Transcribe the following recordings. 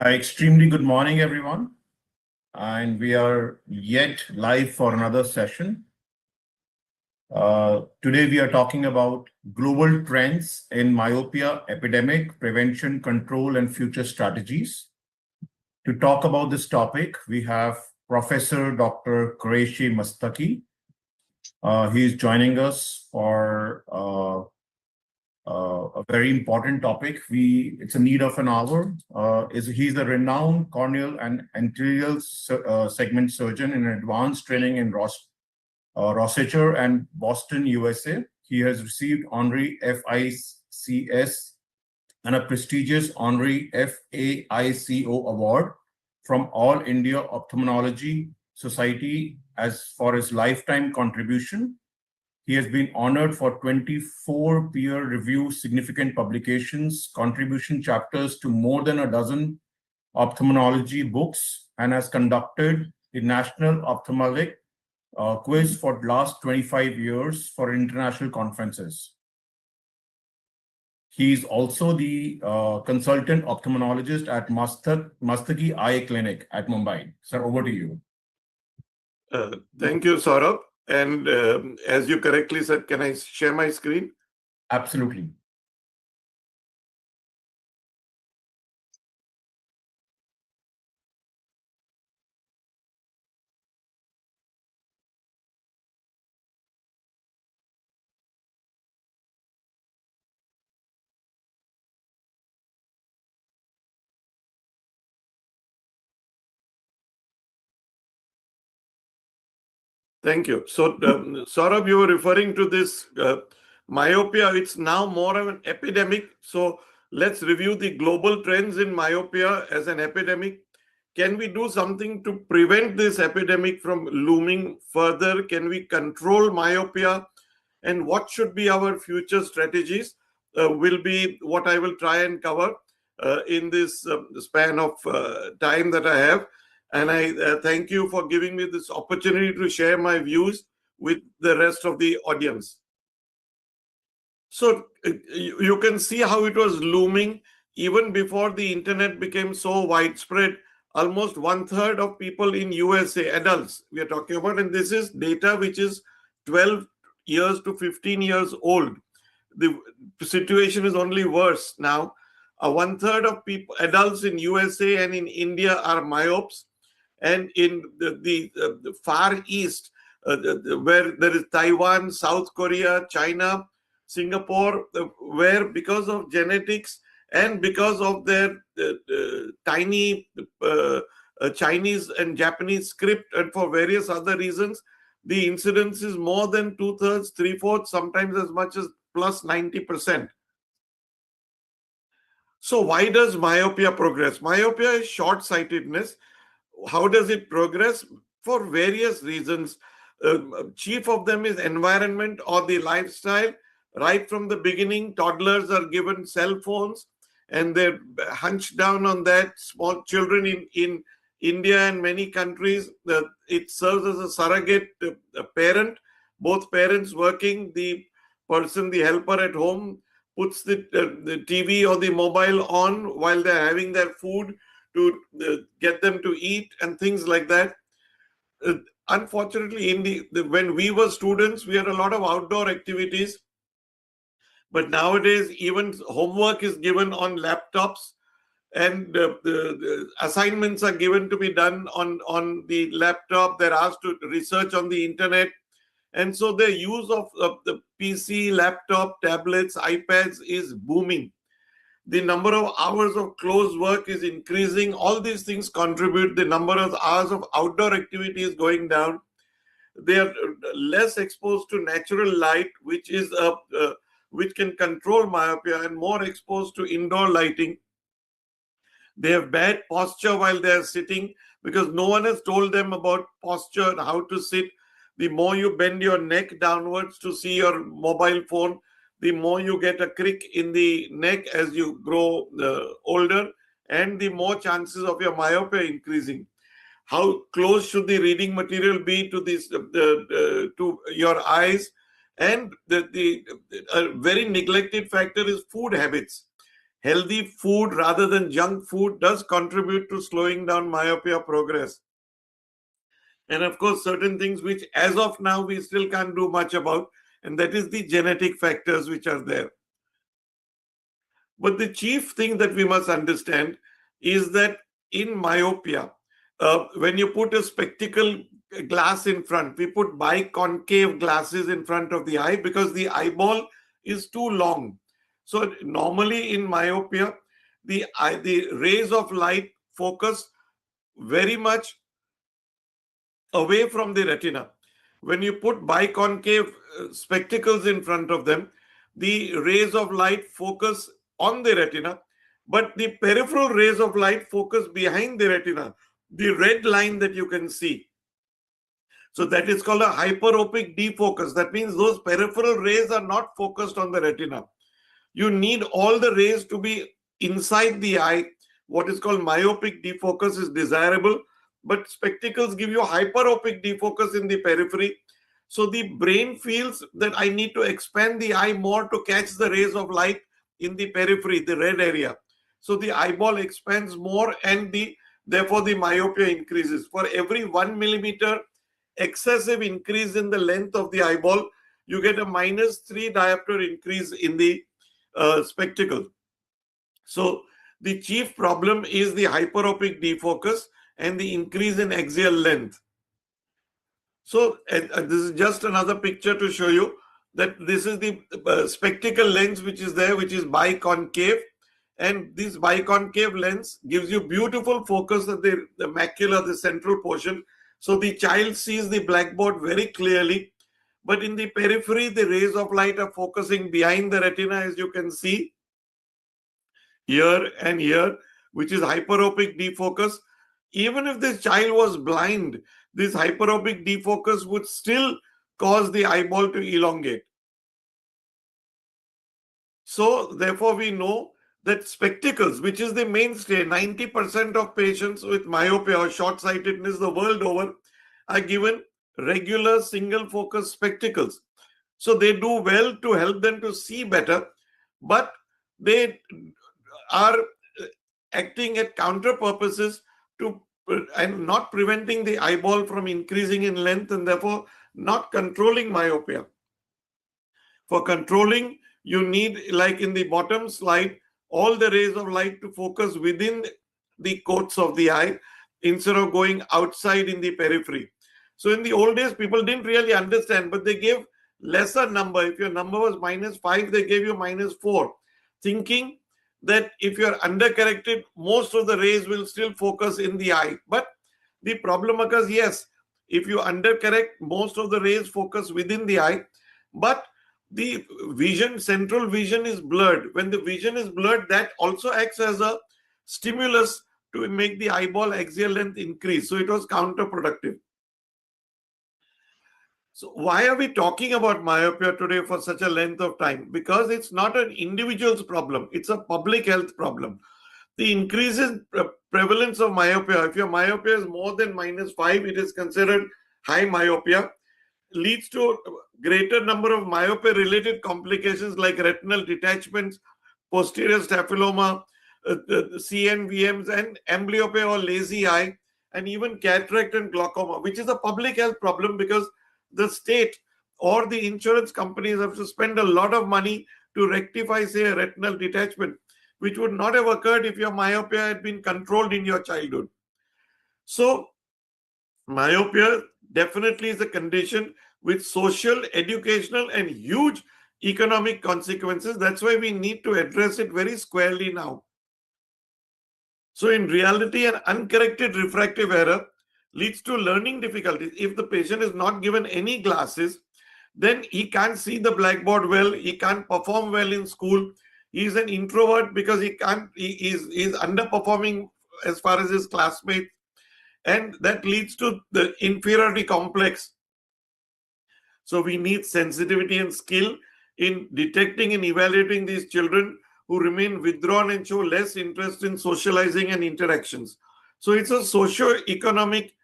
Extremely good morning, everyone. And we are yet live for another session. Today, we are talking about global trends in myopia epidemic, prevention, control, and future strategies. To talk about this topic, we have Professor Dr. Quresh Maskati. He is joining us for a very important topic. It's a need of an hour. He's a renowned corneal and anterior segment surgeon in advanced training in Rochester and Boston, USA. He has received honorary FICS and a prestigious honorary FAICO award from All India Ophthalmology Society as for his lifetime contribution. He has been honored for 24 peer-reviewed significant publications, contribution chapters to more than a dozen ophthalmology books, and has conducted the National Ophthalmic Quiz for the last 25 years for international conferences. He is also the consultant ophthalmologist at Maskati Eye Clinic at Mumbai. Sir, over to you. Thank you, Saurabh. And as you correctly said, can I share my screen? Absolutely. Thank you. So, Saurabh, you were referring to this myopia. It's now more of an epidemic. So, let's review the global trends in myopia as an epidemic. Can we do something to prevent this epidemic from looming further? Can we control myopia? And what should be our future strategies will be what I will try and cover in this span of time that I have. And I thank you for giving me this opportunity to share my views with the rest of the audience. So you can see how it was looming even before the internet became so widespread. Almost 1/3 of people in USA, adults, we are talking about, and this is data which is 12 years to 15 years old. The situation is only worse now. 1/3 of people, adults in USA and in India are myopes. And in the Far East, where there is Taiwan, South Korea, China, Singapore, where because of genetics and because of their tiny Chinese and Japanese script and for various other reasons, the incidence is more than 2/3, 3/4, sometimes as much as plus 90%. So why does myopia progress? Myopia is short-sightedness. How does it progress? For various reasons. Chief of them is environment or the lifestyle. Right from the beginning, toddlers are given cell phones and they're hunched down on that. Small children in India and many countries, it serves as a surrogate parent. Both parents working, the person, the helper at home, puts the TV or the mobile on while they're having their food to get them to eat and things like that. Unfortunately, when we were students, we had a lot of outdoor activities. But nowadays, even homework is given on laptops and the assignments are given to be done on the laptop. They're asked to research on the internet. And so the use of the PC, laptop, tablets, iPads is booming. The number of hours of closed work is increasing. All these things contribute. The number of hours of outdoor activity is going down. They are less exposed to natural light, which can control myopia, and more exposed to indoor lighting. They have bad posture while they are sitting because no one has told them about posture and how to sit. The more you bend your neck downwards to see your mobile phone, the more you get a crick in the neck as you grow older, and the more chances of your myopia increasing. How close should the reading material be to this to your eyes? And a very neglected factor is food habits. healthy food rather than junk food does contribute to slowing down myopia progress. And of course, certain things which as of now we still can't do much about, and that is the genetic factors which are there. But the chief thing that we must understand is that in myopia, when you put a spectacle glass in front, we put biconcave glasses in front of the eye because the eyeball is too long. So normally in myopia, the rays of light focus very much away from the retina. When you put biconcave spectacles in front of them, the rays of light focus on the retina, but the peripheral rays of light focus behind the retina, the red line that you can see. So that is called a hyperopic defocus. That means those peripheral rays are not focused on the retina. You need all the rays to be inside the eye. What is called myopic defocus is desirable, but spectacles give you hyperopic defocus in the periphery. So the brain feels that I need to expand the eye more to catch the rays of light in the periphery, the red area. So the eyeball expands more and therefore the myopia increases. For every 1 millimeter excessive increase in the length of the eyeball, you get a -3 diopter increase in the spectacle. So the chief problem is the hyperopic defocus and the increase in axial length. So this is just another picture to show you that this is the spectacle lens which is there, which is biconcave. And this biconcave lens gives you beautiful focus at the macula, the central portion. So the child sees the blackboard very clearly. But in the periphery, the rays of light are focusing behind the retina, as you can see here and here, which is hyperopic defocus. Even if this child was blind, this hyperopic defocus would still cause the eyeball to elongate. So therefore, we know that spectacles, which is the mainstay, 90% of patients with myopia or short-sightedness the world over are given regular single focus spectacles. So they do well to help them to see better, but they are acting at counter purposes to and not preventing the eyeball from increasing in length and therefore not controlling myopia. For controlling, you need, like in the bottom slide, all the rays of light to focus within the coats of the eye instead of going outside in the periphery. So in the old days, people didn't really understand, but they gave lesser number. If your number was -5, they gave you -4, thinking that if you're undercorrected, most of the rays will still focus in the eye. But the problem occurs, yes, if you undercorrect, most of the rays focus within the eye, but the vision, central vision is blurred. When the vision is blurred, that also acts as a stimulus to make the eyeball axial length increase. So it was counterproductive. So why are we talking about myopia today for such a length of time? Because it's not an individual's problem. It's a public health problem. The increase in prevalence of myopia, if your myopia is more than -5, it is considered high myopia, leads to greater number of myopia-related complications like retinal detachments, posterior staphyloma, CNVMs, and amblyopia or lazy eye, and even cataract and glaucoma, which is a public health problem because the state or the insurance companies have to spend a lot of money to rectify, say, a retinal detachment, which would not have occurred if your myopia had been controlled in your childhood. So myopia definitely is a condition with social, educational, and huge economic consequences. That's why we need to address it very squarely now. So in reality, an uncorrected refractive error leads to learning difficulties. If the patient is not given any glasses, then he can't see the blackboard well, he can't perform well in school. He is an introvert because he is underperforming as far as his classmates. And that leads to the inferiority complex. So we need sensitivity and skill in detecting and evaluating these children who remain withdrawn and show less interest in socializing and interactions. So it's a socio-economic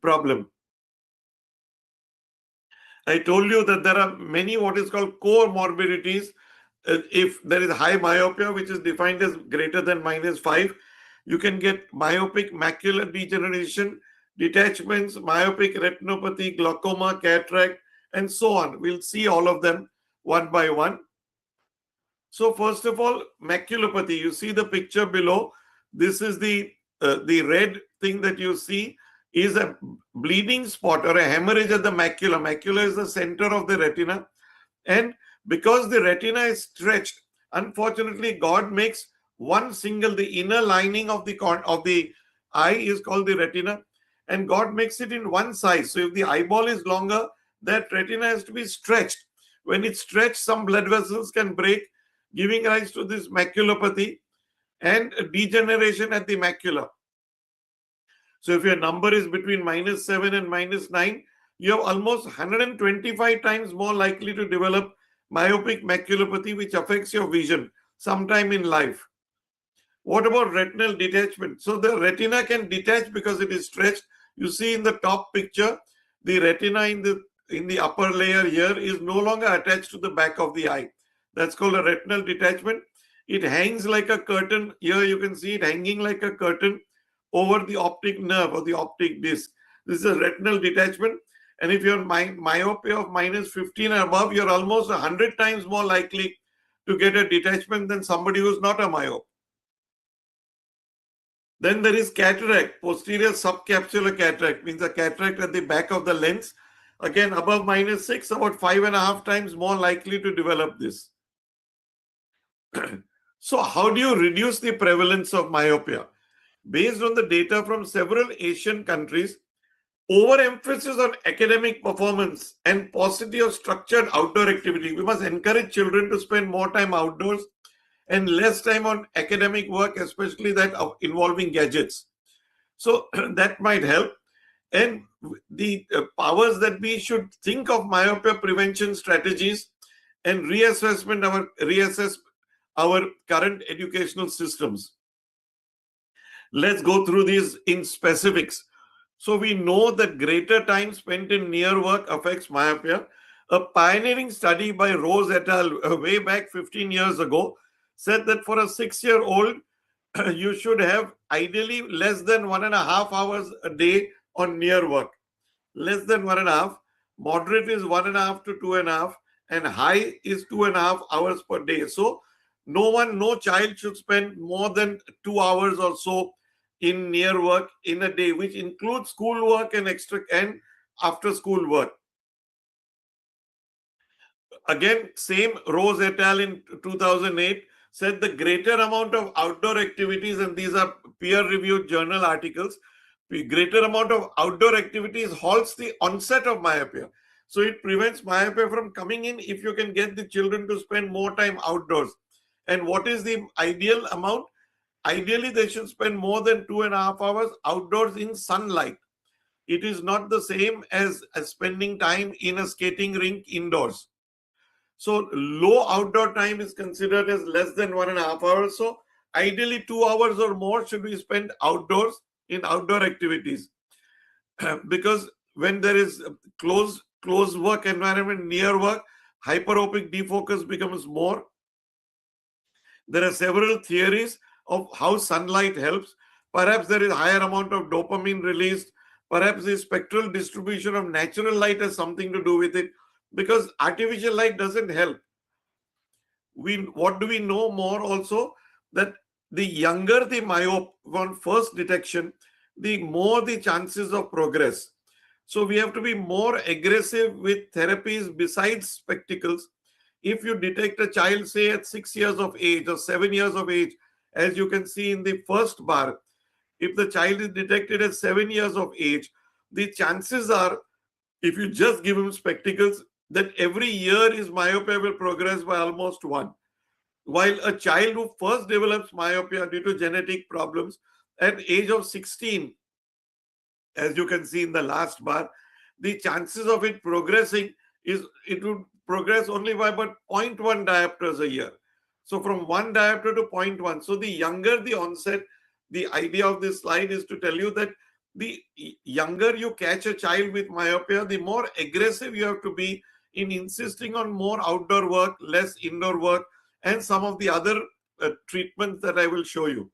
problem. I told you that there are many what is called comorbidities if there is high myopia, which is defined as greater than -5, you can get myopic macular degeneration, detachments, myopic retinopathy, glaucoma, cataract, and so on. We'll see all of them one by one. So first of all, maculopathy. You see the picture below. This is the red thing that you see is a bleeding spot or a hemorrhage at the macula. Macula is the center of the retina. And because the retina is stretched, unfortunately, God makes one single, the inner lining of the eye is called the retina, and God makes it in one size. So if the eyeball is longer, that retina has to be stretched. When it's stretched, some blood vessels can break, giving rise to this maculopathy and degeneration at the macula. So if your number is between -7 and -9, you have almost 125 times more likely to develop myopic maculopathy, which affects your vision sometime in life. What about retinal detachment? So the retina can detach because it is stretched. You see in the top picture, the retina in the upper layer here is no longer attached to the back of the eye. That's called a retinal detachment. It hangs like a curtain. Here you can see it hanging like a curtain over the optic nerve or the optic disc. This is a retinal detachment. And if you're myopia of -15 and above, you're almost 100 times more likely to get a detachment than somebody who's not a myope. Then there is cataract, posterior subcapsular cataract, means a cataract at the back of the lens. Again, above -6, about 5.5 times more likely to develop this. So how do you reduce the prevalence of myopia? Based on the data from several Asian countries, overemphasis on academic performance and paucity of structured outdoor activity. We must encourage children to spend more time outdoors and less time on academic work, especially that involving gadgets. So that might help. And the powers that we should think of myopia prevention strategies and reassess our current educational systems. Let's go through these in specifics. So we know that greater time spent in near work affects myopia. A pioneering study by Rose et al. Way back 15 years ago said that for a 6-year-old, you should have ideally less than 1.5 hours a day on near work. Less than 1.5. Moderate is 1.5 to 2.5, and high is 2.5 hours per day. So no child should spend more than 2 hours or so in near work in a day, which includes school work and extra and after school work. Again, same Rose et al. In 2008 said the greater amount of outdoor activities, and these are peer-reviewed journal articles, the greater amount of outdoor activities halts the onset of myopia. So it prevents myopia from coming in if you can get the children to spend more time outdoors. And what is the ideal amount? Ideally, they should spend more than 2.5 hours outdoors in sunlight. It is not the same as spending time in a skating rink indoors. So low outdoor time is considered as less than 1.5 hours. So ideally 2 hours or more should be spent outdoors in outdoor activities. Because when there is close work environment, near work, hyperopic defocus becomes more. There are several theories of how sunlight helps. Perhaps there is higher amount of dopamine released. Perhaps the spectral distribution of natural light has something to do with it, because artificial light doesn't help. What do we know more also? That the younger the myope on first detection, the more the chances of progress. So we have to be more aggressive with therapies besides spectacles. If you detect a child, say at 6 years of age or 7 years of age, as you can see in the first bar, if the child is detected at 7 years of age, the chances are, if you just give him spectacles, that every year his myopia will progress by almost 1. While a child who first develops myopia due to genetic problems at age of 16, as you can see in the last bar, the chances of it progressing it would progress only by about 0.1 diopters a year. So from 1 diopter to 0.1. So the younger the onset, the idea of this slide is to tell you that the younger you catch a child with myopia, the more aggressive you have to be in insisting on more outdoor work, less indoor work, and some of the other treatments that I will show you.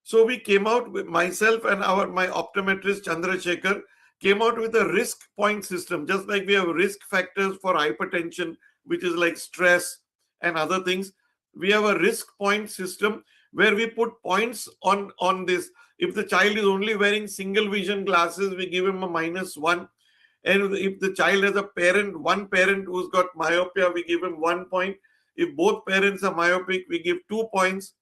So we came out with myself and my optometrist Chandrasekhar came out with a risk point system, just like we have risk factors for hypertension, which is like stress and other things. We have a risk point system where we put points on this. If the child is only wearing single vision glasses, we give him a -1. And if the child has one parent who's got myopia, we give him 1 point. If both parents are myopic, we give 2 points.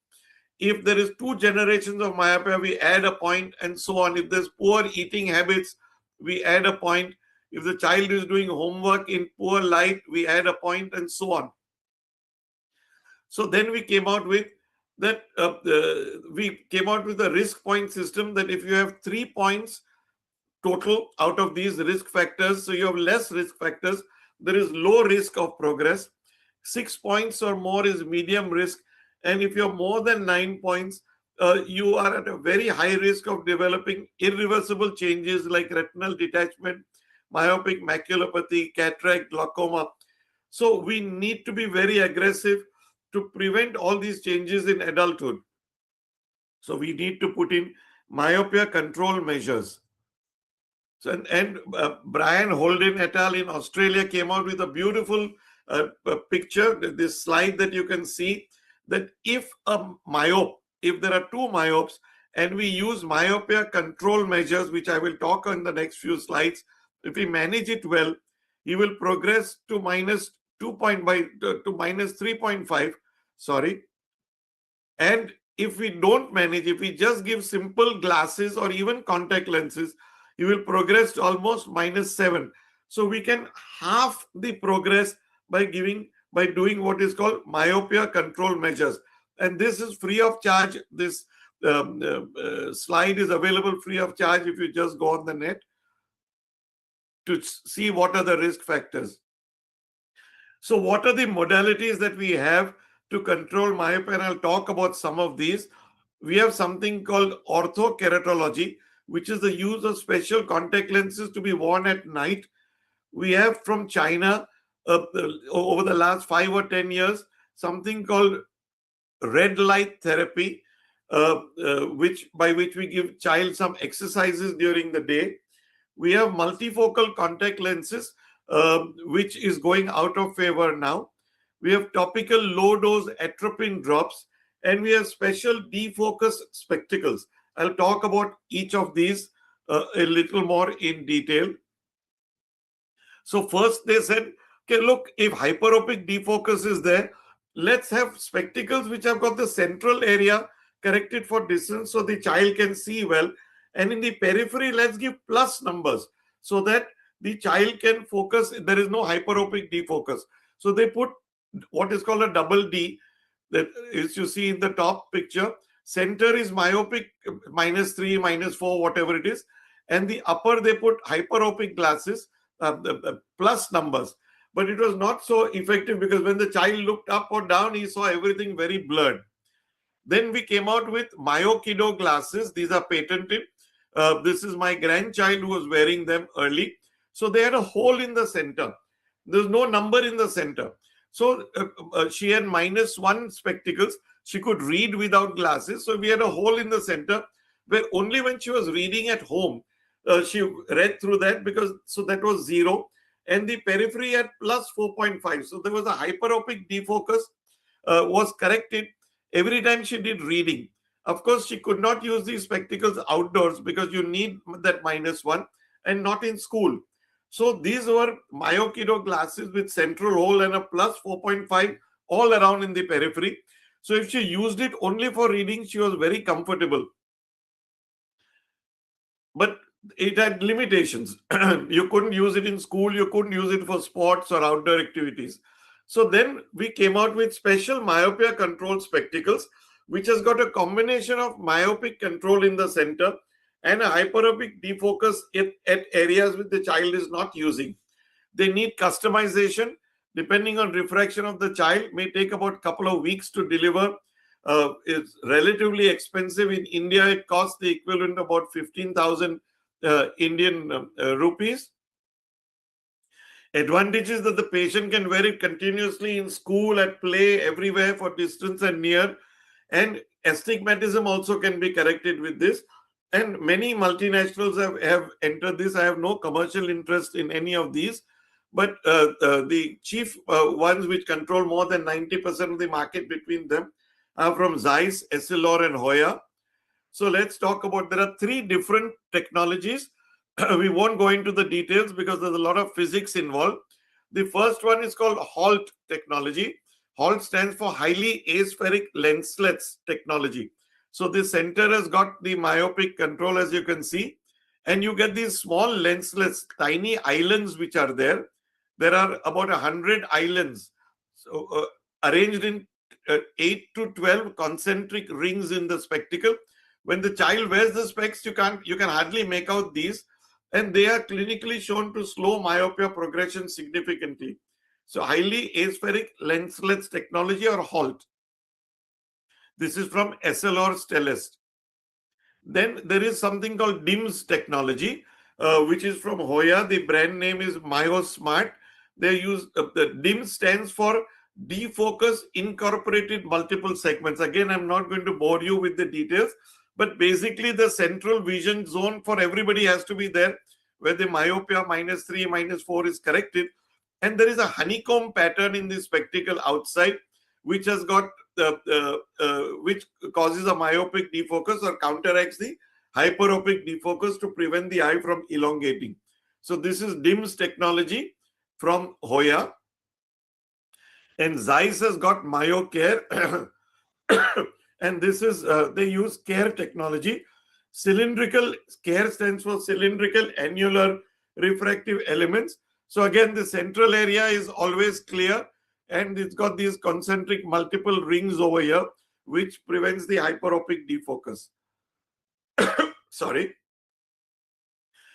If there is 2 generations of myopia, we add a point, and so on. If there's poor eating habits, we add a point. If the child is doing homework in poor light, we add a point, and so on. So then we came out with that. We came out with a risk point system that if you have 3 points total out of these risk factors, so you have less risk factors, there is low risk of progress. 6 points or more is medium risk. And if you're more than 9 points, you are at a very high risk of developing irreversible changes like retinal detachment, myopic maculopathy, cataract, glaucoma. So we need to be very aggressive to prevent all these changes in adulthood. So we need to put in myopia control measures. So, Brian Holden et al. In Australia came out with a beautiful picture, this slide that you can see, that if there are 2 myopes and we use myopia control measures, which I will talk on the next few slides, if we manage it well, he will progress to -3.5. Sorry. And if we don't manage, if we just give simple glasses or even contact lenses, he will progress to almost -7. So we can half the progress by doing what is called myopia control measures. And this is free of charge. This slide is available free of charge if you just go on the net to see what are the risk factors. So what are the modalities that we have to control myopia? And I'll talk about some of these. We have something called orthokeratology, which is the use of special contact lenses to be worn at night. We have from China, over the last 5 or 10 years, something called red light therapy, by which we give child some exercises during the day. We have multifocal contact lenses, which is going out of favor now. We have topical low-dose atropine drops, and we have special defocus spectacles. I'll talk about each of these a little more in detail. So first they said, okay, look, if hyperopic defocus is there, let's have spectacles which have got the central area corrected for distance so the child can see well. And in the periphery, let's give plus numbers so that the child can focus. There is no hyperopic defocus. So they put what is called a double D, that is you see in the top picture. Center is myopic -3, -4, whatever it is. And the upper, they put hyperopic glasses, plus numbers. But it was not so effective because when the child looked up or down, he saw everything very blurred. Then we came out with Myokido glasses. These are patented. This is my grandchild who was wearing them early. So they had a hole in the center. There's no number in the center. So she had -1 spectacles. She could read without glasses. So we had a hole in the center where only when she was reading at home, she read through that, so that was 0. And the periphery had plus 4.5. So there was a hyperopic defocus was corrected every time she did reading. Of course, she could not use these spectacles outdoors because you need that -1, and not in school. So these were Myokido glasses with central hole and a plus 4.5 all around in the periphery. So if she used it only for reading, she was very comfortable. But it had limitations. You couldn't use it in school. You couldn't use it for sports or outdoor activities. So then we came out with special myopia control spectacles, which has got a combination of myopic control in the center and a hyperopic defocus at areas which the child is not using. They need customization depending on refraction of the child. May take about a couple of weeks to deliver. It's relatively expensive. In India, it costs the equivalent of about 15,000 Indian rupees. Advantage is that the patient can wear it continuously in school, at play, everywhere, for distance and near. And astigmatism also can be corrected with this. And many multinationals have entered this. I have no commercial interest in any of these. But the chief ones which control more than 90% of the market between them are from Zeiss, Essilor, and Hoya. So let's talk about, there are 3 different technologies. We won't go into the details because there's a lot of physics involved. The first one is called HALT technology. HALT stands for highly aspheric lenslets technology. So the center has got the myopic control, as you can see, and you get these small lenslets, tiny islands which are there. There are about 100 islands, so, arranged in 8 to 12 concentric rings in the spectacle. When the child wears the specs, you can hardly make out these, and they are clinically shown to slow myopia progression significantly. So highly aspheric lenslets technology, or HALT. This is from Essilor Stellest. Then there is something called DIMS technology, which is from Hoya. The brand name is MyoSmart. They use the DIMS stands for defocus incorporated multiple segments. Again, I'm not going to bore you with the details, but basically the central vision zone for everybody has to be there, where the myopia -3, -4 is corrected. And there is a honeycomb pattern in the spectacle outside, which has got which causes a myopic defocus or counteracts the hyperopic defocus to prevent the eye from elongating. So this is DIMS technology from Hoya. And Zeiss has got MyoCare. And this is, they use CARE technology. Cylindrical, CARE stands for cylindrical annular refractive elements. So again, the central area is always clear, and it's got these concentric multiple rings over here, which prevents the hyperopic defocus. Sorry.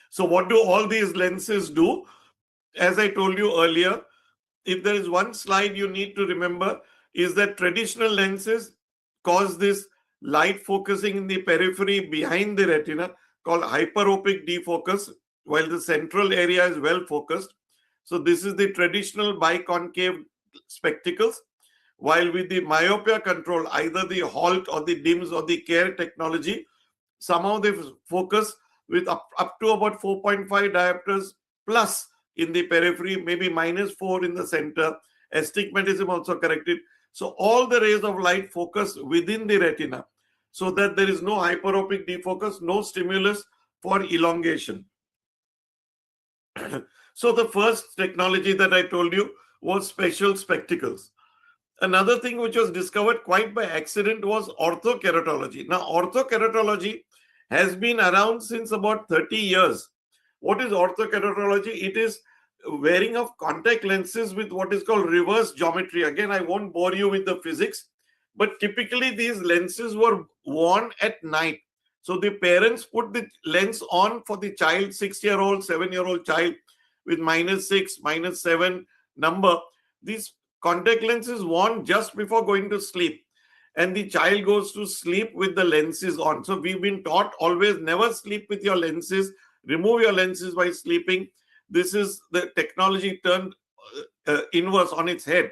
So what do all these lenses do? As I told you earlier, if there is one slide you need to remember, is that traditional lenses cause this light focusing in the periphery behind the retina, called hyperopic defocus, while the central area is well focused. So this is the traditional biconcave spectacles. While with the myopia control, either the HALT or the DIMS or the CARE technology, somehow they focus with up to about 4.5 diopters plus in the periphery, maybe -4 in the center. Astigmatism also corrected. So all the rays of light focus within the retina, so that there is no hyperopic defocus, no stimulus for elongation. So the first technology that I told you was special spectacles. Another thing which was discovered quite by accident was orthokeratology. Now, orthokeratology has been around since about 30 years. What is orthokeratology? It is wearing of contact lenses with what is called reverse geometry. Again, I won't bore you with the physics, but typically these lenses were worn at night. So the parents put the lens on for the child, 6-year-old, 7-year-old child with -6, -7 number. These contact lenses worn just before going to sleep, and the child goes to sleep with the lenses on. So we've been taught always never sleep with your lenses, remove your lenses while sleeping. This is the technology turned inverse on its head.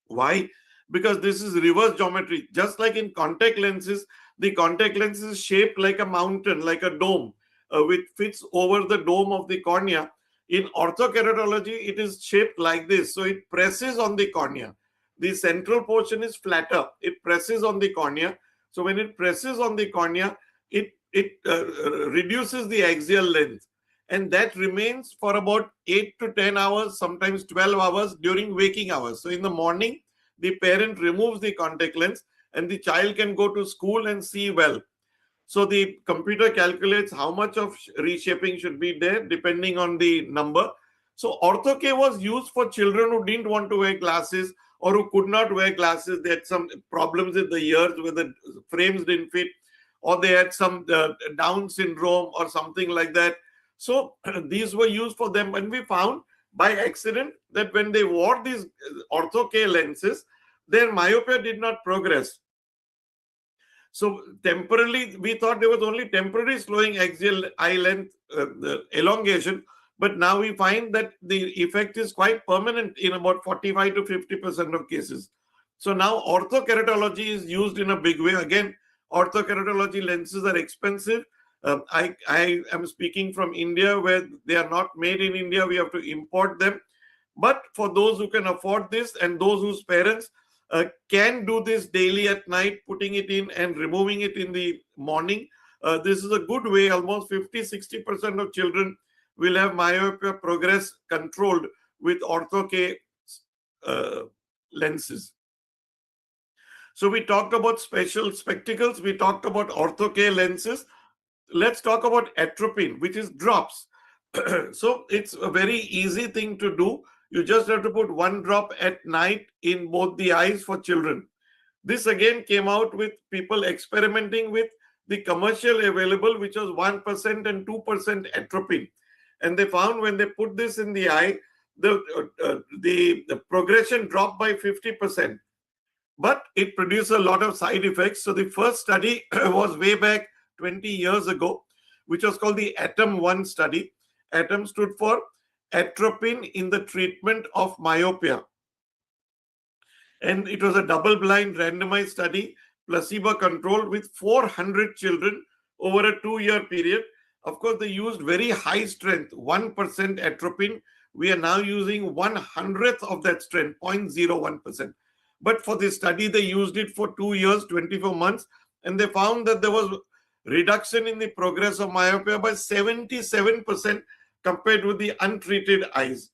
Why? Because this is reverse geometry. Just like in contact lenses, the contact lens is shaped like a mountain, like a dome, which fits over the dome of the cornea. In orthokeratology, it is shaped like this. So it presses on the cornea. The central portion is flatter. It presses on the cornea. So when it presses on the cornea, it reduces the axial length. And that remains for about 8 to 10 hours, sometimes 12 hours during waking hours. So in the morning, the parent removes the contact lens and the child can go to school and see well. So the computer calculates how much of reshaping should be there depending on the number. So ortho-K was used for children who didn't want to wear glasses or who could not wear glasses. They had some problems with the ears where the frames didn't fit, or they had some Down syndrome or something like that. So these were used for them. And we found by accident that when they wore these ortho-K lenses, their myopia did not progress. So temporarily, we thought there was only temporary slowing axial eye length elongation, But now we find that the effect is quite permanent in about 45 to 50% of cases. So now orthokeratology is used in a big way. Again, orthokeratology lenses are expensive. I am speaking from India, where they are not made in India. We have to import them. But for those who can afford this and those whose parents can do this daily at night, putting it in and removing it in the morning, this is a good way. Almost 50-60% of children will have myopia progress controlled with ortho-K lenses. So we talked about special spectacles. We talked about ortho-K lenses. Let's talk about atropine, which is drops. So it's a very easy thing to do. You just have to put 1 drop at night in both the eyes for children. This again came out with people experimenting with the commercial available, which was 1% and 2% atropine. And they found when they put this in the eye, the progression dropped by 50%. But it produced a lot of side effects. So the first study was way back 20 years ago, which was called the ATOM-1 study. ATOM stood for atropine in the treatment of myopia. And it was a double-blind randomized study, placebo-controlled, with 400 children over a 2-year period. Of course, they used very high strength, 1% atropine. We are now using 1/100th of that strength, 0.01%. But for this study, they used it for 2 years, 24 months, and they found that there was reduction in the progress of myopia by 77% compared with the untreated eyes.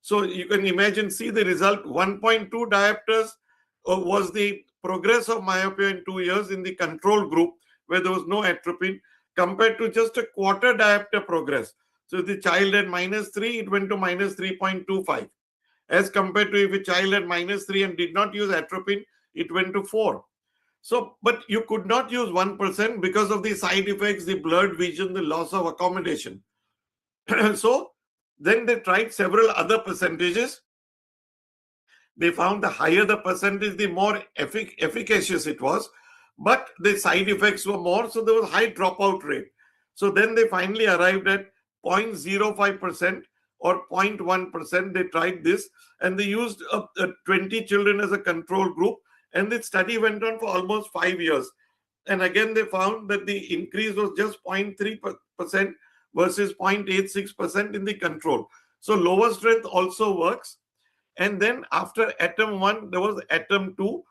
So you can imagine, see the result, 1.2 diopters was the progress of myopia in 2 years in the control group, where there was no atropine, compared to just a quarter diopter progress. So if the child had -3, it went to -3.25. As compared to if a child had -3 and did not use atropine, it went to 4. So, but you could not use 1% because of the side effects, the blurred vision, the loss of accommodation. So then they tried several other percentages. They found the higher the percentage, the more efficacious it was. But the side effects were more, so there was high dropout rate. So then they finally arrived at 0.05% or 0.1%. They tried this, and they used 20 children as a control group, and the study went on for almost 5 years. And again, they found that the increase was just 0.3% versus 0.86% in the control. So lower strength also works. And then after ATOM-1, there was ATOM-2,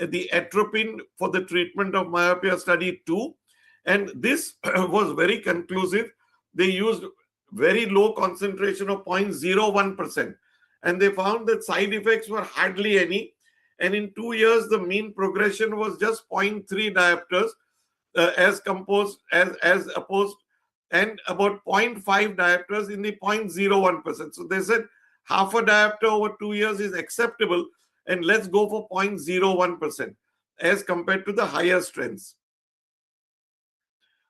the atropine for the treatment of myopia study 2. And this was very conclusive. They used very low concentration of 0.01%. And they found that side effects were hardly any. And in 2 years, the mean progression was just 0.3 diopters as opposed, and about 0.5 diopters in the 0.01%. So they said half a diopter over 2 years is acceptable, and let's go for 0.01% as compared to the higher strengths.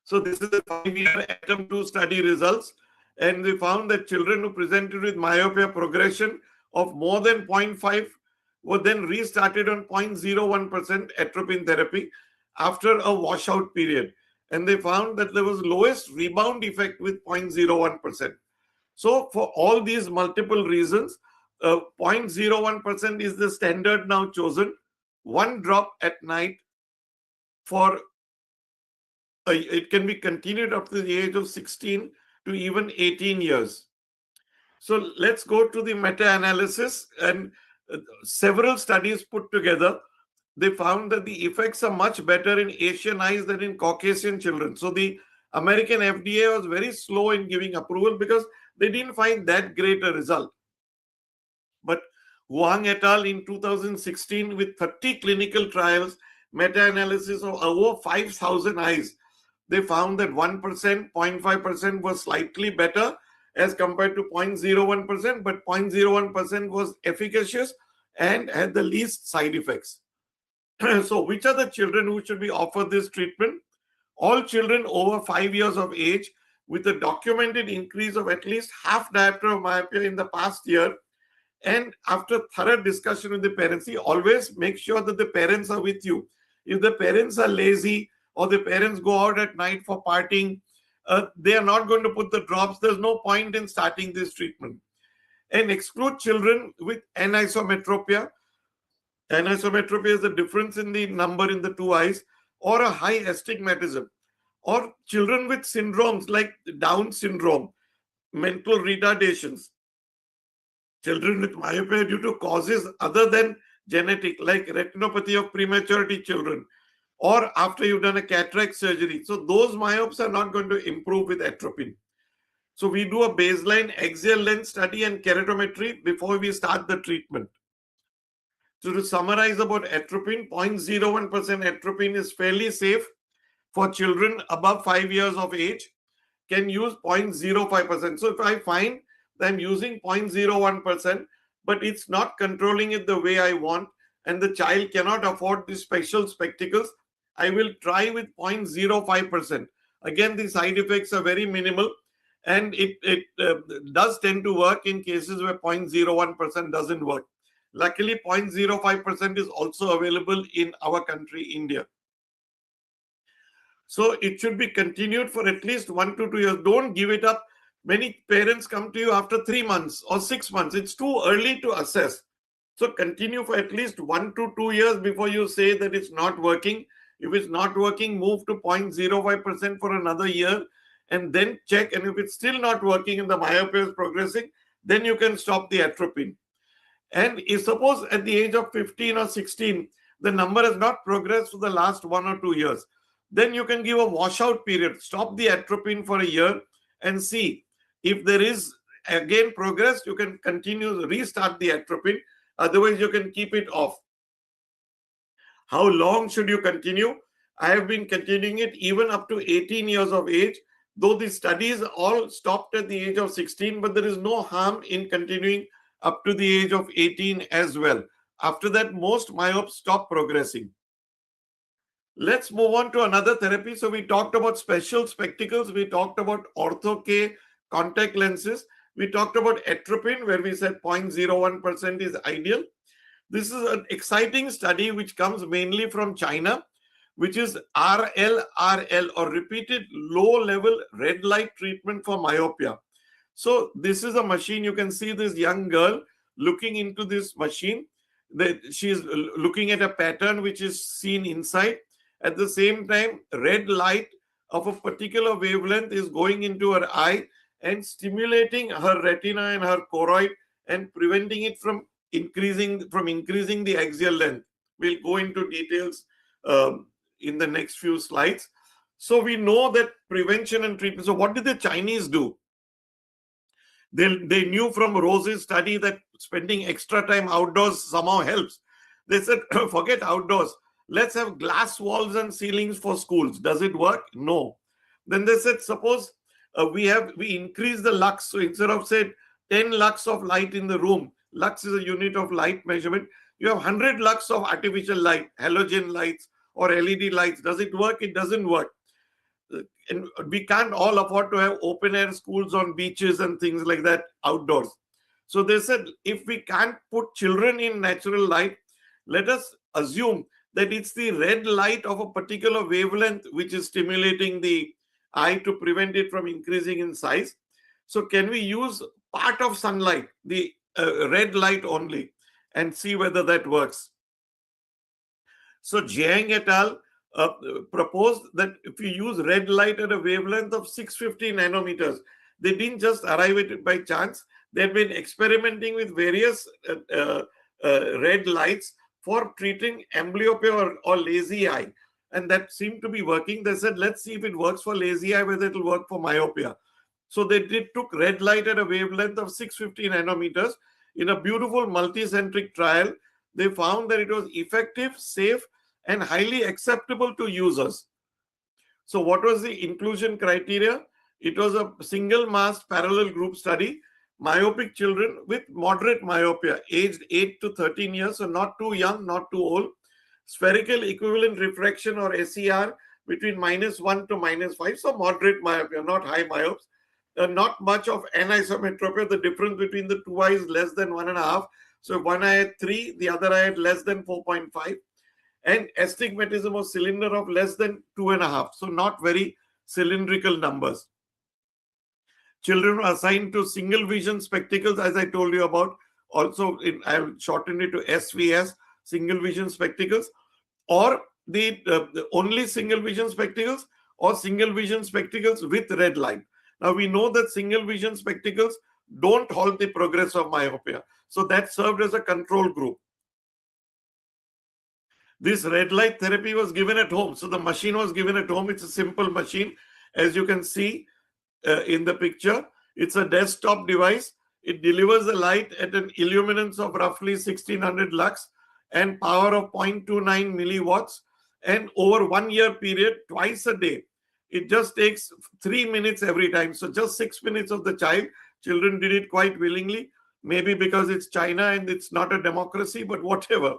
So this is the 5-year ATOM-2 study results, and we found that children who presented with myopia progression of more than 0.5 were then restarted on 0.01% atropine therapy after a washout period. And they found that there was lowest rebound effect with 0.01%. So for all these multiple reasons, 0.01% is the standard now chosen. 1 drop at night for, it can be continued up to the age of 16 to even 18 years. So let's go to the meta-analysis, and several studies put together. They found that the effects are much better in Asian eyes than in Caucasian children. So the American FDA was very slow in giving approval because they didn't find that great a result. But Huang et al. In 2016, with 30 clinical trials, meta-analysis of over 5,000 eyes, they found that 1%, 0.5% was slightly better as compared to 0.01%, but 0.01% was efficacious and had the least side effects. So which are the children who should be offered this treatment? All children over 5 years of age with a documented increase of at least half diopter of myopia in the past year. And after thorough discussion with the parents, always make sure that the parents are with you. If the parents are lazy or the parents go out at night for partying, they are not going to put the drops. There's no point in starting this treatment. And exclude children with anisometropia. Anisometropia is the difference in the number in the two eyes, or a high astigmatism, or children with syndromes like Down syndrome, mental retardations, children with myopia due to causes other than genetic, like retinopathy of prematurity children, or after you've done a cataract surgery. So those myopes are not going to improve with atropine. So we do a baseline axial length study and keratometry before we start the treatment. So to summarize about atropine, 0.01% atropine is fairly safe for children above 5 years of age, can use 0.05%. So if I find that I'm using 0.01%, but it's not controlling it the way I want, and the child cannot afford the special spectacles, I will try with 0.05%. Again, the side effects are very minimal, and it does tend to work in cases where 0.01% doesn't work. Luckily, 0.05% is also available in our country, India. So it should be continued for at least 1 to 2 years. Don't give it up. Many parents come to you after 3 months or 6 months. It's too early to assess. So continue for at least 1 to 2 years before you say that it's not working. If it's not working, move to 0.05% for another year and then check. And if it's still not working and the myopia is progressing, then you can stop the atropine. And if suppose at the age of 15 or 16, the number has not progressed for the last 1 or 2 years, then you can give a washout period. Stop the atropine for a year and see if there is again progress. You can continue, restart the atropine. Otherwise, you can keep it off. How long should you continue? I have been continuing it even up to 18 years of age, though the studies all stopped at the age of 16, but there is no harm in continuing up to the age of 18 as well. After that, most myopes stop progressing. Let's move on to another therapy. So we talked about special spectacles. We talked about ortho-K contact lenses. We talked about atropine, where we said 0.01% is ideal. This is an exciting study which comes mainly from China, which is RLRL, or repeated low-level red light treatment for myopia. So this is a machine. You can see this young girl looking into this machine. She is looking at a pattern which is seen inside. At the same time, red light of a particular wavelength is going into her eye and stimulating her retina and her choroid and preventing it from increasing the axial length. We'll go into details in the next few slides. So we know that prevention and treatment. So what did the Chinese do? They knew from Rose's study that spending extra time outdoors somehow helps. They said, forget outdoors. Let's have glass walls and ceilings for schools. Does it work? No. Then they said, suppose we increase the lux. So instead of, say, 10 lux of light in the room, lux is a unit of light measurement, you have 100 lux of artificial light, halogen lights or LED lights. Does it work? It doesn't work. And we can't all afford to have open air schools on beaches and things like that outdoors. So they said, if we can't put children in natural light, let us assume that it's the red light of a particular wavelength which is stimulating the eye to prevent it from increasing in size. So can we use part of sunlight, the red light only, and see whether that works? So Jiang et al. Proposed that if you use red light at a wavelength of 650 nanometers, they didn't just arrive at it by chance. They've been experimenting with various red lights for treating amblyopia or lazy eye, and that seemed to be working. They said, let's see if it works for lazy eye, whether it will work for myopia. So they took red light at a wavelength of 650 nanometers in a beautiful multicentric trial. They found that it was effective, safe, and highly acceptable to users. So what was the inclusion criteria? It was a single-masked parallel group study. Myopic children with moderate myopia, aged 8 to 13 years, so not too young, not too old. Spherical equivalent refraction, or SER, between -1 to -5, so moderate myopia, not high myopes. Not much of anisometropia. The difference between the two eyes less than 1.5. So if one eye had 3, the other eye had less than 4.5. And astigmatism or cylinder of less than 2.5. So not very cylindrical numbers. Children were assigned to single vision spectacles, as I told you about. Also, I have shortened it to SVS, single vision spectacles, or the only single vision spectacles, or single vision spectacles with red light. Now, we know that single vision spectacles don't halt the progress of myopia. So that served as a control group. This red light therapy was given at home. So the machine was given at home. It's a simple machine. As you can see in the picture, it's a desktop device. It delivers the light at an illuminance of roughly 1600 lux and power of 0.29 milliwatts. And over 1 year period, twice a day, it just takes 3 minutes every time. So just 6 minutes of the child. Children did it quite willingly, maybe because it's China and it's not a democracy, but whatever.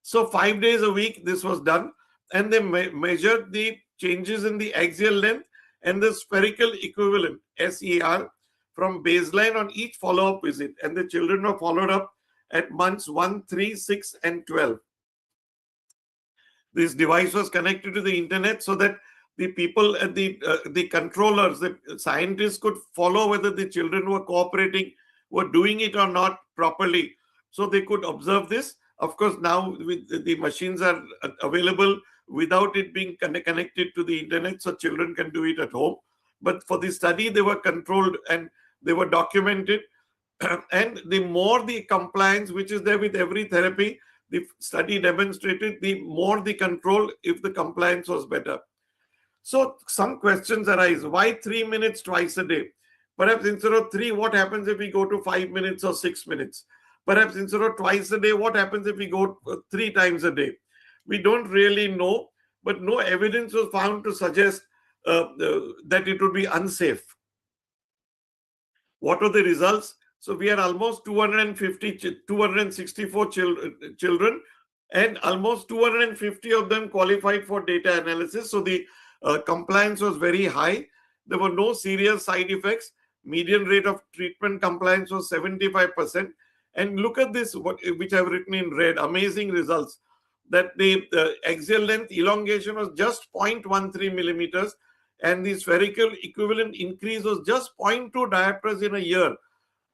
So 5 days a week, this was done. And they measured the changes in the axial length and the spherical equivalent, SER, from baseline on each follow-up visit. And the children were followed up at months 1, 3, 6, and 12. This device was connected to the internet so that the people at the controllers, the scientists could follow whether the children were cooperating, were doing it or not properly. So they could observe this. Of course, now the machines are available without it being connected to the internet, so children can do it at home. But for the study, they were controlled and they were documented. And the more the compliance, which is there with every therapy, the study demonstrated, the more the control if the compliance was better. So some questions arise. Why 3 minutes twice a day? Perhaps instead of 3, what happens if we go to 5 minutes or 6 minutes? Perhaps instead of twice a day, what happens if we go 3 times a day? We don't really know, but no evidence was found to suggest that it would be unsafe. What are the results? So we had almost 264 children, and almost 250 of them qualified for data analysis. So the compliance was very high. There were no serious side effects. Median rate of treatment compliance was 75%. And look at this, which I've written in red, amazing results, that the axial length elongation was just 0.13 millimeters, and the spherical equivalent increase was just 0.2 diopters in a year,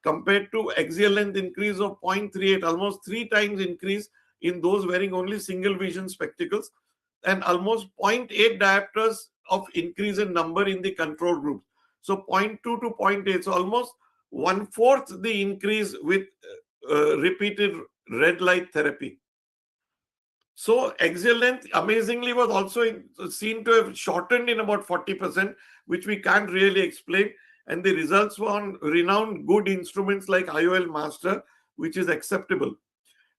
compared to axial length increase of 0.38, almost 3 times increase in those wearing only single vision spectacles, and almost 0.8 diopters of increase in number in the control group. So 0.2 to 0.8, so almost 1/4 the increase with repeated red light therapy. So axial length amazingly was also seen to have shortened in about 40%, which we can't really explain. And the results were on renowned good instruments like IOL Master, which is acceptable.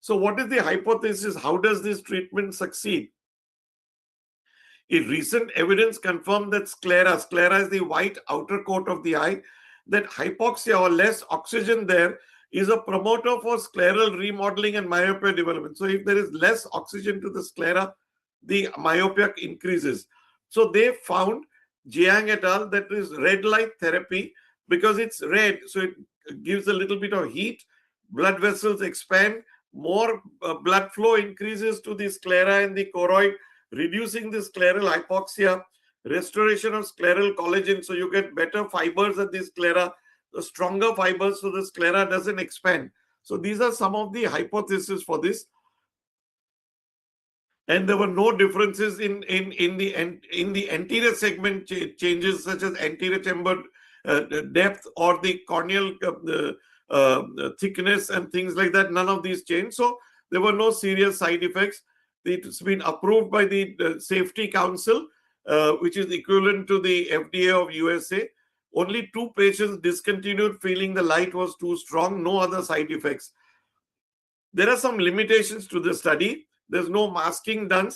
So what is the hypothesis? How does this treatment succeed? A recent evidence confirmed that sclera is the white outer coat of the eye, that hypoxia or less oxygen there is a promoter for scleral remodeling and myopia development. So if there is less oxygen to the sclera, the myopia increases. So they found, Jiang et al., that is red light therapy, because it's red, so it gives a little bit of heat, blood vessels expand, more blood flow increases to the sclera and the choroid, reducing the scleral hypoxia, restoration of scleral collagen, so you get better fibers at the sclera, the stronger fibers, so the sclera doesn't expand. So these are some of the hypotheses for this. And there were no differences in the anterior segment changes, such as anterior chamber depth or the corneal thickness and things like that. None of these changed. So there were no serious side effects. It's been approved by the Safety Council, which is equivalent to the FDA of USA. Only 2 patients discontinued, feeling the light was too strong. No other side effects. There are some limitations to the study. There's no masking done.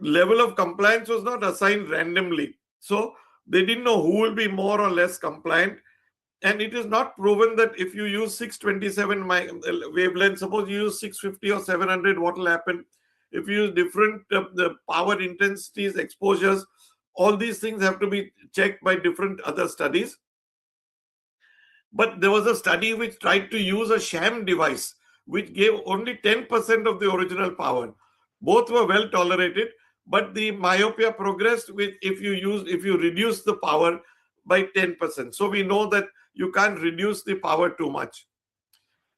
Level of compliance was not assigned randomly. So they didn't know who will be more or less compliant. And it is not proven that if you use 627 wavelength, suppose you use 650 or 700, what will happen? If you use different the power intensities, exposures, all these things have to be checked by different other studies. But there was a study which tried to use a sham device, which gave only 10% of the original power. Both were well tolerated, but the myopia progressed with if you reduce the power by 10%. So we know that you can't reduce the power too much.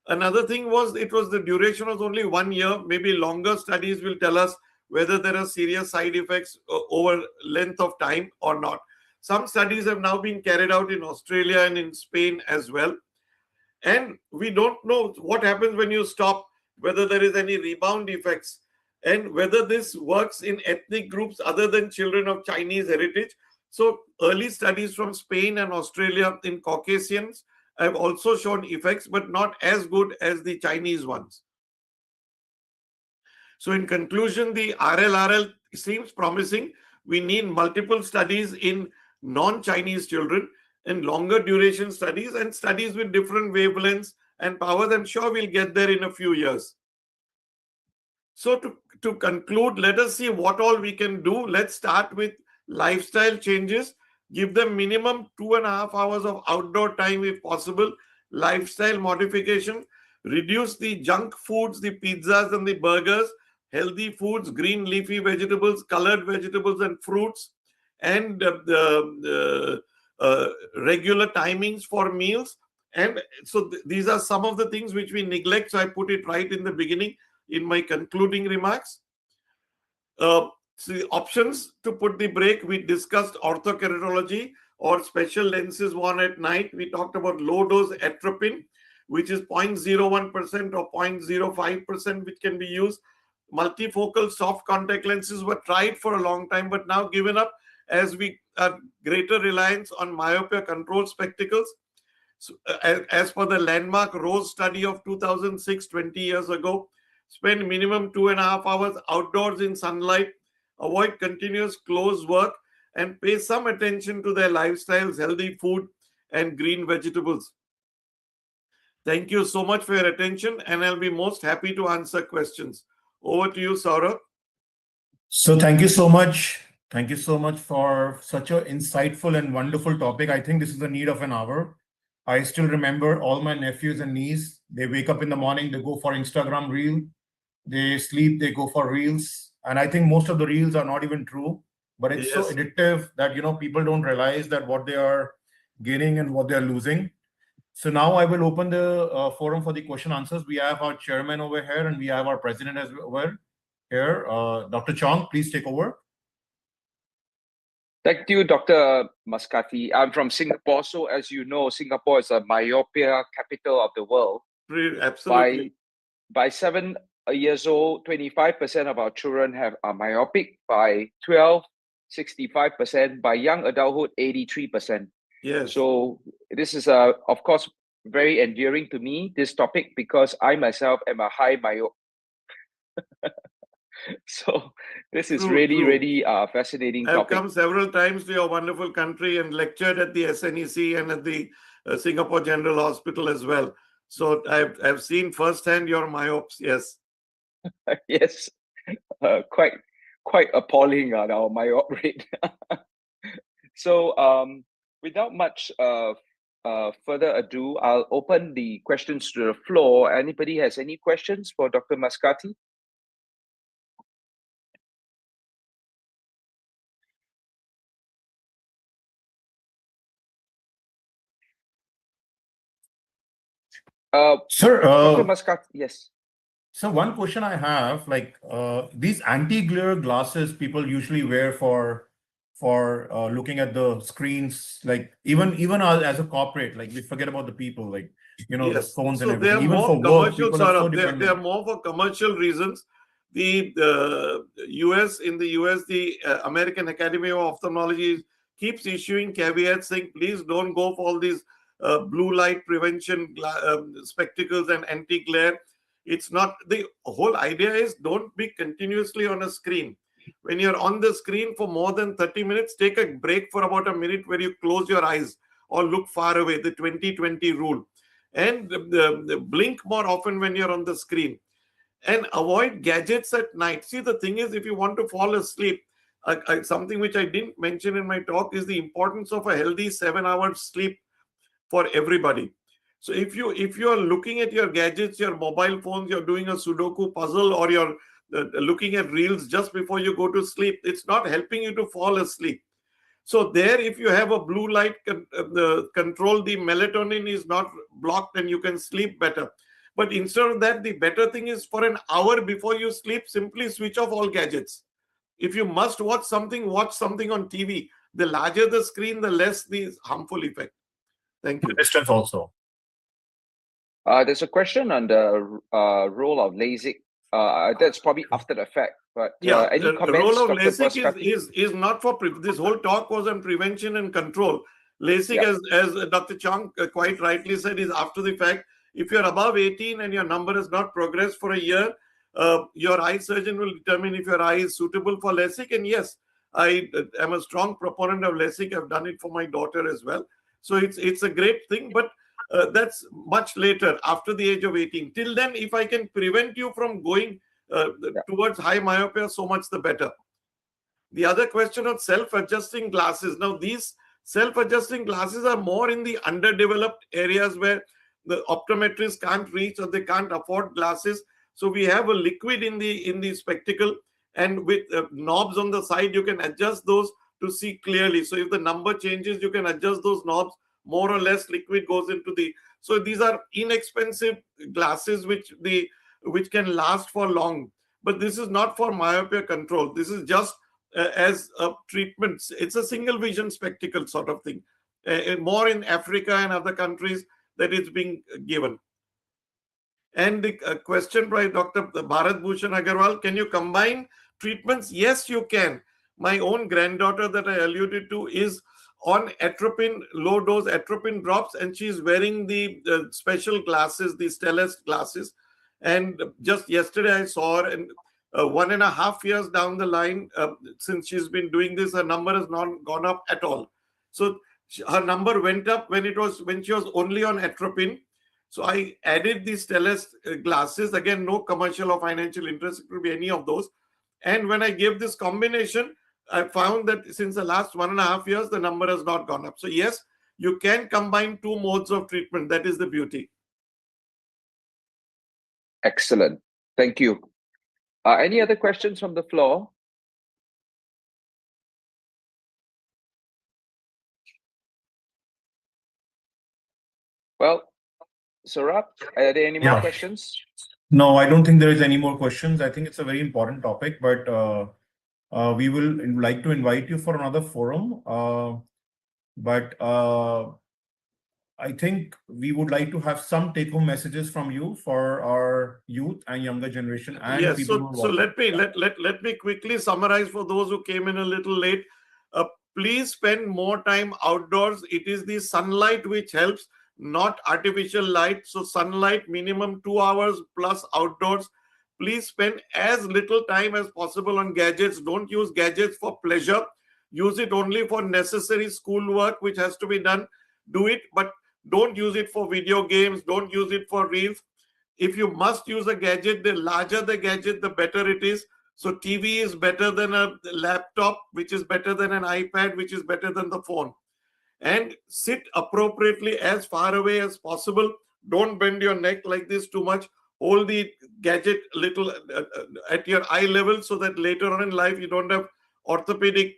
Another thing was, it was the duration was only 1 year. Maybe longer studies will tell us whether there are serious side effects over length of time or not. Some studies have now been carried out in Australia and in Spain as well. And we don't know what happens when you stop, whether there is any rebound effects, and whether this works in ethnic groups other than children of Chinese heritage. So early studies from Spain and Australia in Caucasians have also shown effects, but not as good as the Chinese ones. So in conclusion, the RLRL seems promising. We need multiple studies in non-Chinese children and longer duration studies and studies with different wavelengths and powers. I'm sure we'll get there in a few years. So to conclude, let us see what all we can do. Let's start with lifestyle changes. Give them minimum 2.5 hours of outdoor time if possible. Lifestyle modification. Reduce the junk foods, the pizzas and the burgers. Healthy foods, green leafy vegetables, colored vegetables and fruits. And regular timings for meals. And so these are some of the things which we neglect. So I put it right in the beginning in my concluding remarks. So the options to put the brake, we discussed orthokeratology or special lenses worn at night. We talked about low dose atropine, which is 0.01% or 0.05%, which can be used. Multifocal soft contact lenses were tried for a long time, but now given up as we have greater reliance on myopia control spectacles. So, as per the landmark Rose study of 2006, 20 years ago, spend minimum 2.5 hours outdoors in sunlight, avoid continuous close work, and pay some attention to their lifestyles, healthy food, and green vegetables. Thank you so much for your attention, and I'll be most happy to answer questions. Over to you, Saurabh. So thank you so much. Thank you so much for such an insightful and wonderful topic. I think this is the need of an hour. I still remember all my nephews and nieces. They wake up in the morning, they go for Instagram reel. They sleep, they go for reels. And I think most of the reels are not even true, but it's so addictive that, people don't realize that what they are gaining and what they are losing. So now I will open the forum for the question answers. We have our chairman over here and we have our president as well here. Dr. Chong, please take over. Thank you, Dr. Maskati. I'm from Singapore. So as you know, Singapore is a myopia capital of the world. Absolutely. By 7 years old, 25% of our children are myopic. By 12, 65%. By young adulthood, 83%. Yes. So this is, of course, very endearing to me, this topic, because I myself am a high myope. So this is really fascinating topic. I've come several times to your wonderful country and lectured at the SNEC and at the Singapore General Hospital as well. So I've seen firsthand your myopes. Yes. Yes, quite appalling our myope rate. So without much further ado, I'll open the questions to the floor. Anybody has any questions for Dr. Maskati? Sir, Dr. Maskati, yes. So one question I have, these anti-glare glasses people usually wear for looking at the screens, even as a corporate, we forget about the people, the phones and everything. Even for work, people are so dependent. They are more for commercial reasons. In the US, the American Academy of Ophthalmology keeps issuing caveats saying, please don't go for all these blue light prevention spectacles and anti-glare. It's not, the whole idea is don't be continuously on a screen. When you're on the screen for more than 30 minutes, take a break for about a minute where you close your eyes or look far away, the 20-20 rule. And blink more often when you're on the screen. And avoid gadgets at night. See, the thing is, if you want to fall asleep, something which I didn't mention in my talk is the importance of a healthy 7-hour sleep for everybody. So if you are looking at your gadgets, your mobile phones, you're doing a Sudoku puzzle, or you're looking at reels just before you go to sleep, it's not helping you to fall asleep. So there, if you have a blue light control, the melatonin is not blocked and you can sleep better. But instead of that, the better thing is for an hour before you sleep, simply switch off all gadgets. If you must watch something on TV. The larger the screen, the less the harmful effect. Thank you. Distance also. There's a question on the role of LASIK. That's probably after the fact, but any the comments, role of Dr. LASIK Maskati? is not for this whole talk was on prevention and control. LASIK, as Dr. Chong quite rightly said, is after the fact. If you're above 18 and your number has not progressed for a year, your eye surgeon will determine if your eye is suitable for LASIK. And yes, I am a strong proponent of LASIK. I've done it for my daughter as well. So it's a great thing, but that's much later, after the age of 18. Till then, if I can prevent you from going towards high myopia, so much the better. The other question of self-adjusting glasses. Now, these self-adjusting glasses are more in the underdeveloped areas where the optometrists can't reach or they can't afford glasses. So we have a liquid in the spectacle, and with knobs on the side, you can adjust those to see clearly. So if the number changes, you can adjust those knobs. More or less liquid goes into the. So these are inexpensive glasses which can last for long. But this is not for myopia control. This is just as a treatment. It's a single vision spectacle sort of thing. More in Africa and other countries that it's being given. And the question by Dr. Bharat Bhushan Agarwal, can you combine treatments? Yes, you can. My own granddaughter that I alluded to is on atropine, low dose atropine drops, and she's wearing the special glasses, the Stellest glasses. And just yesterday I saw her, and 1.5 years down the line, since she's been doing this, her number has not gone up at all. So her number went up when she was only on atropine. So I added the Stellest glasses. Again, no commercial or financial interest. It could be any of those. And when I gave this combination, I found that since the last 1.5 years, the number has not gone up. So yes, you can combine two modes of treatment. That is the beauty. Excellent. Thank you. Any other questions from the floor? Well, Saurabh, are there any more questions? No, I don't think there is any more questions. I think it's a very important topic, but we will like to invite you for another forum. But I think we would like to have some take-home messages from you for our youth and younger generation. And yes, people so let me quickly summarize for those who came in a little late. Please spend more time outdoors. It is the sunlight which helps, not artificial light. So sunlight minimum 2 hours plus outdoors. Please spend as little time as possible on gadgets. Don't use gadgets for pleasure. Use it only for necessary schoolwork which has to be done. Do it, but don't use it for video games. Don't use it for reels. If you must use a gadget, the larger the gadget, the better it is. So TV is better than a laptop, which is better than an iPad, which is better than the phone. And sit appropriately as far away as possible. Don't bend your neck like this too much. Hold the gadget little at your eye level so that later on in life you don't have orthopedic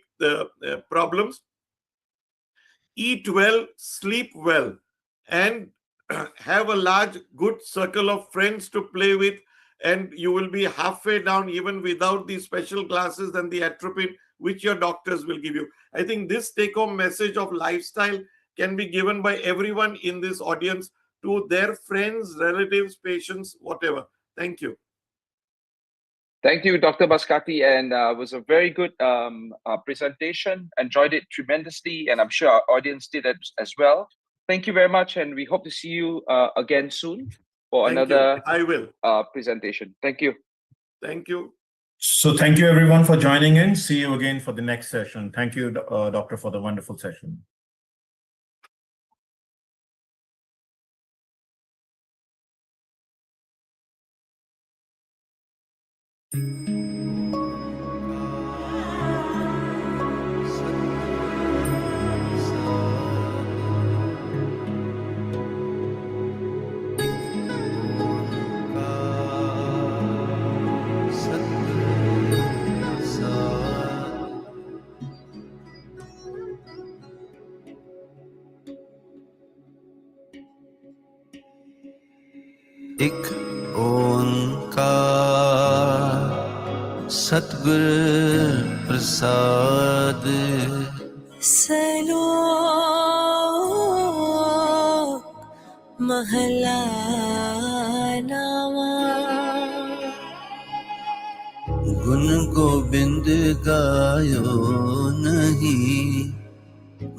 problems. Eat well, sleep well, and have a large, good circle of friends to play with, and you will be halfway down even without the special glasses and the atropine which your doctors will give you. I think this take-home message of lifestyle can be given by everyone in this audience to their friends, relatives, patients, whatever. Thank you. Thank you, Dr. Maskati, and it was a very good presentation. Enjoyed it tremendously, and I'm sure our audience did as well. Thank you very much, and we hope to see you again soon for another presentation. Thank you. Thank you. So thank you everyone for joining in. See you again for the next session. Thank you, Doctor, for the wonderful session. ਇੱਕ ਓੰਕਾਰ ਸਤਿਗੁਰ ਪ੍ਰਸਾਦ। ਸਲੋਕ ਮਹਲਾ ਨਾਵਾਂ। ਗੁਣ ਗੋਬਿੰਦ ਗਾਇਓ ਨਹੀਂ,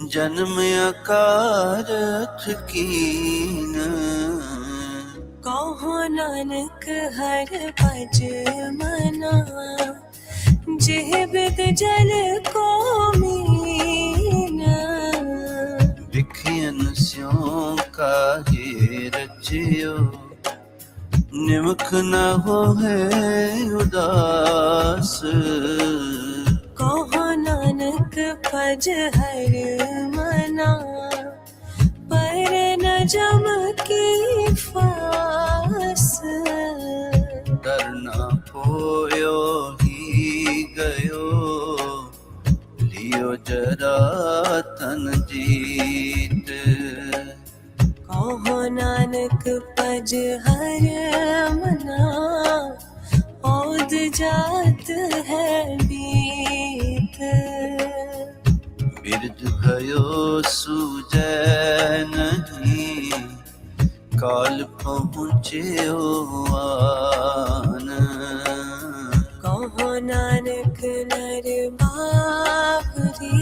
ਜਨਮ ਅਕਾਰਥ ਕੀਨ। ਕਹੋ ਨਾਨਕ ਹਰ ਭਜ ਮਨਾ, ਜਿਹ ਬਿਦ ਜਲ ਕੋ ਮੀਨ। ਵਿਖਿਆਨ ਸਿਉ ਕਾਹੇ ਰਚਿਓ, ਨਿਮਖ ਨ ਹੋਏ ਉਦਾਸ। ਕਹੋ ਨਾਨਕ ਭਜ ਹਰ ਮਨਾ, ਪਰ ਨ ਜਮ ਕੀ ਫਾਸ। ਡਰਨਾ ਹੋਇਓ ਹੀ ਗਇਓ, ਲਿਓ ਜਰਾ ਤਨ ਜੀਤ। ਕਹੋ ਨਾਨਕ ਭਜ ਹਰ ਮਨਾ, ਔਦ ਜਾਤ ਹੈ ਬੀਤ। ਬਿਰਧ भयो ਸੂਜੈ ਨਹੀਂ, ਕਾਲ ਪਹੁੰਚਿਓ ਆਨ। ਕਹੋ ਨਾਨਕ ਨਰ ਬਾਪਰੀ,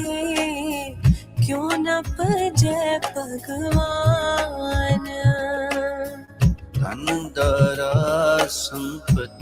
ਕਿਉ ਨ ਭਜੈ ਭਗਵਾਨ। ਧਨ ਦਰਾ ਸੰਪਤ